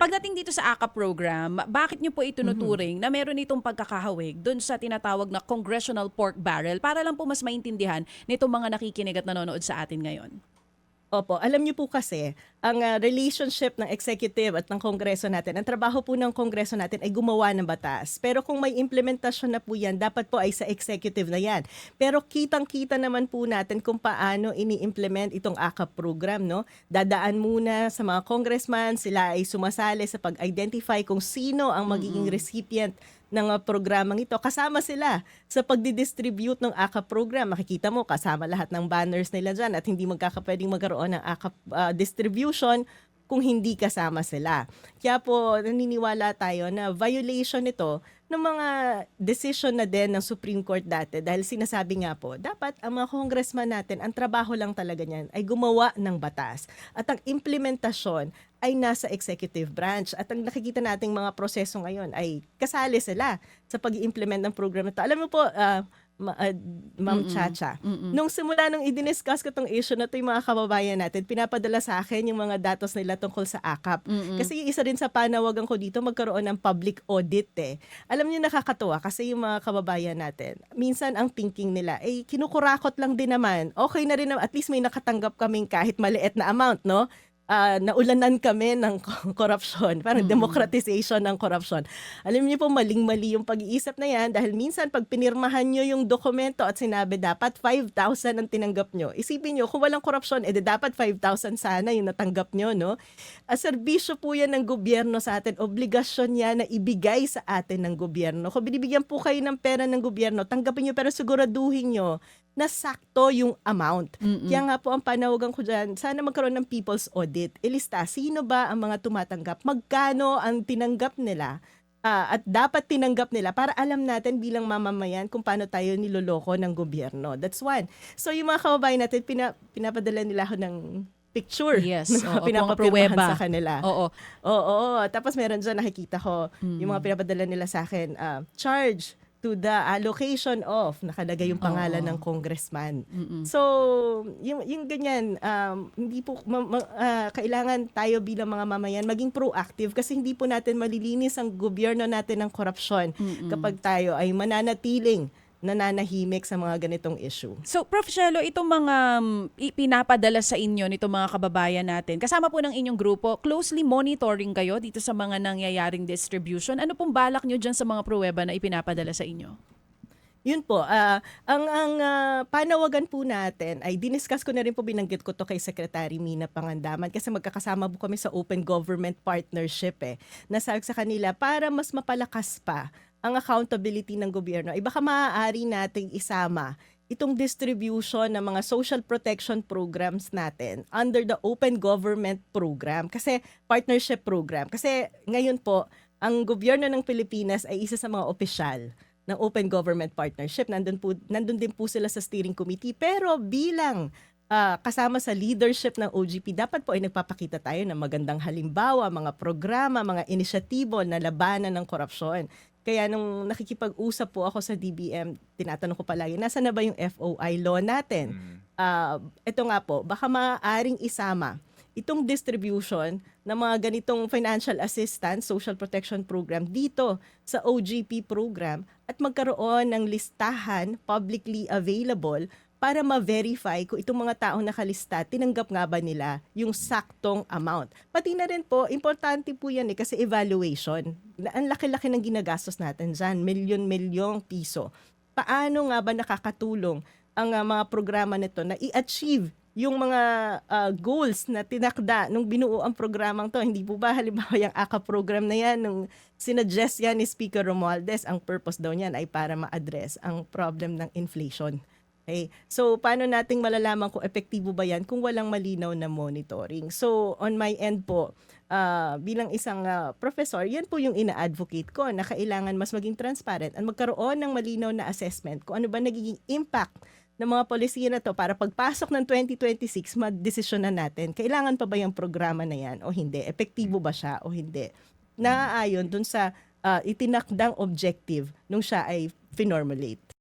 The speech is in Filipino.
Pagdating dito sa AKA program, bakit niyo po itunuturing na meron itong pagkakahawig doon sa tinatawag na Congressional Pork Barrel para lang po mas maintindihan nitong mga nakikinig at nanonood sa atin ngayon? Opo, alam niyo po kasi, ang relationship ng executive at ng kongreso natin, ang trabaho po ng kongreso natin ay gumawa ng batas. Pero kung may implementasyon na po yan, dapat po ay sa executive na yan. Pero kitang-kita naman po natin kung paano ini-implement itong AKAP program, no? Dadaan muna sa mga congressman, sila ay sumasali sa pag-identify kung sino ang magiging recipient ng programang ito. Kasama sila sa pagdidistribute ng AKAP program. Makikita mo, kasama lahat ng banners nila dyan at hindi magkakapwedeng magkaroon ng AKAP distribution kung hindi kasama sila. Kaya po, naniniwala tayo na violation ito ng mga decision na din ng Supreme Court dati dahil sinasabi nga po, dapat ang mga congressman natin, ang trabaho lang talaga niyan ay gumawa ng batas. At ang implementasyon ay nasa executive branch. At ang nakikita nating mga proseso ngayon ay kasali sila sa pag-implement ng program na ito. Alam mo po, Ma'am Chacha, nung simula nung i-discuss ko itong issue na ito, yung mga kababayan natin, pinapadala sa akin yung mga datos nila tungkol sa AKAP. Kasi isa rin sa panawagan ko dito, magkaroon ng public audit eh. Alam niyo, nakakatuwa kasi yung mga kababayan natin, minsan ang thinking nila, kinukurakot lang din naman. Okay na rin naman, at least may nakatanggap kaming kahit maliit na amount, no? Naulanan kami ng korupsyon, parang democratization ng korupsyon. Alam niyo po, maling-mali yung pag-iisip na yan dahil minsan pag pinirmahan nyo yung dokumento at sinabi dapat 5,000 ang tinanggap nyo, isipin nyo, kung walang korupsyon, dapat 5,000 sana yung natanggap nyo, no? Serbisyo po yan ng gobyerno sa atin, obligasyon yan na ibigay sa atin ng gobyerno. Kung binibigyan po kayo ng pera ng gobyerno, tanggapin nyo pero siguraduhin nyo na sakto yung amount. Kaya nga po ang panawagan ko dyan, sana magkaroon ng people's audit. Ilista, sino ba ang mga tumatanggap? Magkano ang tinanggap nila? At dapat tinanggap nila para alam natin bilang mamamayan kung paano tayo niloloko ng gobyerno. That's one. So yung mga kababayan natin, pinapadala nila ako ng picture. Yes, na oo, pinapapirmahan pruweba sa kanila. Oo. Oo. Tapos meron dyan, nakikita ko, yung mga pinapadala nila sa akin, charge to the allocation of, nakalagay yung pangalan ng congressman. So, yung ganyan, hindi po, kailangan tayo bilang mga mamayan maging proactive kasi hindi po natin malilinis ang gobyerno natin ng korupsyon kapag tayo ay mananatiling nananahimik sa mga ganitong issue. So, Prof. Shelo, itong mga ipinapadala sa inyo nitong mga kababayan natin, kasama po ng inyong grupo, closely monitoring kayo dito sa mga nangyayaring distribution. Ano pong balak nyo dyan sa mga pruweba na ipinapadala sa inyo? Yun po, ang panawagan po natin ay diniscuss ko na rin po, binanggit ko to kay Secretary Mina Pangandaman kasi magkakasama po kami sa Open Government Partnership na sabi sa kanila para mas mapalakas pa ang accountability ng gobyerno, ay baka maaari nating isama itong distribution ng mga social protection programs natin under the Open Government Program, kasi partnership program. Kasi ngayon po, ang gobyerno ng Pilipinas ay isa sa mga opisyal ng Open Government Partnership. Nandun din po sila sa steering committee, pero bilang kasama sa leadership ng OGP, dapat po ay nagpapakita tayo ng magandang halimbawa, mga programa, mga inisyatibo na labanan ng korupsyon. Kaya nung nakikipag-usap po ako sa DBM, tinatanong ko palagi, nasa na ba yung FOI law natin? Ito nga po, baka maaaring isama itong distribution ng mga ganitong financial assistance, social protection program dito sa OGP program at magkaroon ng listahan publicly available para ma-verify kung itong mga taong nakalista, tinanggap nga ba nila yung saktong amount. Pati na rin po, importante po yan kasi evaluation. Ang laki-laki ng ginagastos natin dyan, milyon-milyong piso. Paano nga ba nakakatulong ang mga programa nito na i-achieve yung mga goals na tinakda nung binuo ang programang to? Hindi po ba halimbawa yung AKA program na yan, nung sinuggest yan ni Speaker Romualdez, ang purpose daw niyan ay para ma-address ang problem ng inflation. Okay. So, paano nating malalaman kung epektibo ba yan kung walang malinaw na monitoring? So, on my end po, bilang isang professor, yan po yung ina-advocate ko na kailangan mas maging transparent at magkaroon ng malinaw na assessment kung ano ba nagiging impact ng mga polisiya na to para pagpasok ng 2026, madesisyon na natin, kailangan pa ba yung programa na yan o hindi? Epektibo ba siya o hindi? Naaayon dun sa itinakdang objective nung siya ay finormulate.